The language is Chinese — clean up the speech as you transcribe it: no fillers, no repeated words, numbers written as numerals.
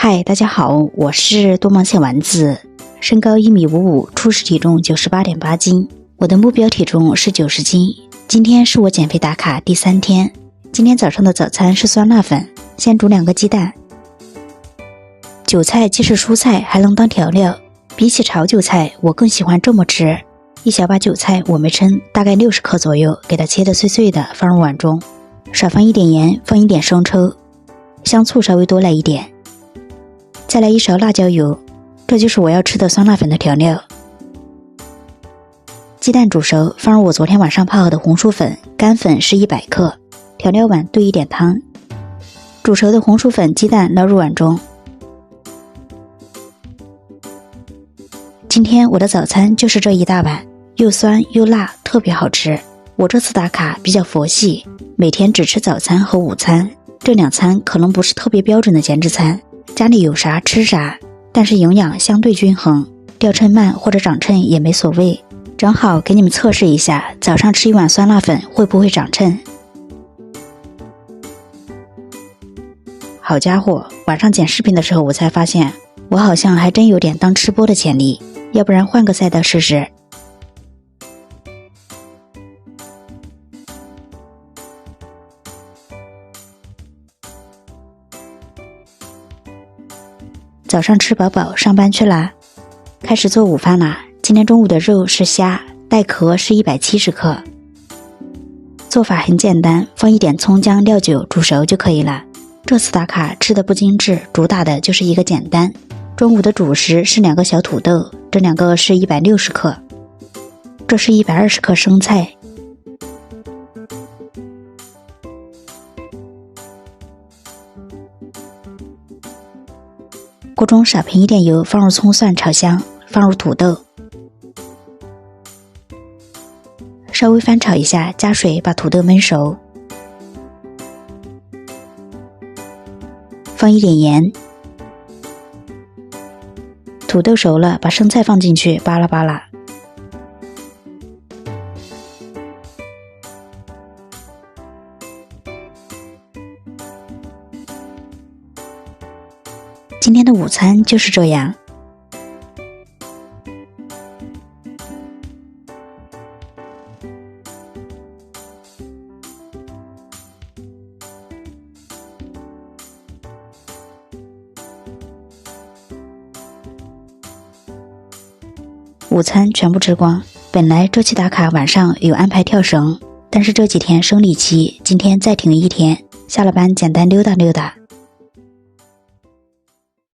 嗨，大家好，我是多芒小丸子，身高1.55米，初始体重98.8斤，我的目标体重是90斤。今天是我减肥打卡第3天。今天早上的早餐是酸辣粉，先煮2个鸡蛋。韭菜既是蔬菜，还能当调料，比起炒韭菜，我更喜欢这么吃。一小把韭菜我没称，大概60克左右，给它切得碎碎的，放入碗中，少放一点盐，放一点生抽，香醋稍微多来一点，再来1勺辣椒油，这就是我要吃的酸辣粉的调料。鸡蛋煮熟，放入我昨天晚上泡好的红薯粉，干粉是100克，调料碗兑一点汤，煮熟的红薯粉、鸡蛋捞入碗中。今天我的早餐就是这一大碗，又酸又辣，特别好吃。我这次打卡比较佛系，每天只吃早餐和午餐，这2餐可能不是特别标准的减脂餐，家里有啥吃啥，但是营养相对均衡，掉秤慢或者长秤也没所谓。正好给你们测试一下，早上吃1碗酸辣粉会不会长秤。好家伙，晚上剪视频的时候我才发现，我好像还真有点当吃播的潜力，要不然换个赛道试试。早上吃饱饱，上班去啦，开始做午饭啦。今天中午的肉是虾，带壳是170克。做法很简单，放一点葱姜料酒煮熟就可以了。这次打卡吃的不精致，主打的就是一个简单。中午的主食是2个小土豆，这2个是160克，这是120克生菜。锅中少喷一点油，放入葱蒜炒香，放入土豆，稍微翻炒一下，加水把土豆焖熟，放一点盐。土豆熟了，把生菜放进去，扒拉扒拉。今天的午餐就是这样。午餐全部吃光，本来这期打卡晚上有安排跳绳，但是这几天生理期，今天再停1天，下了班简单溜达溜达。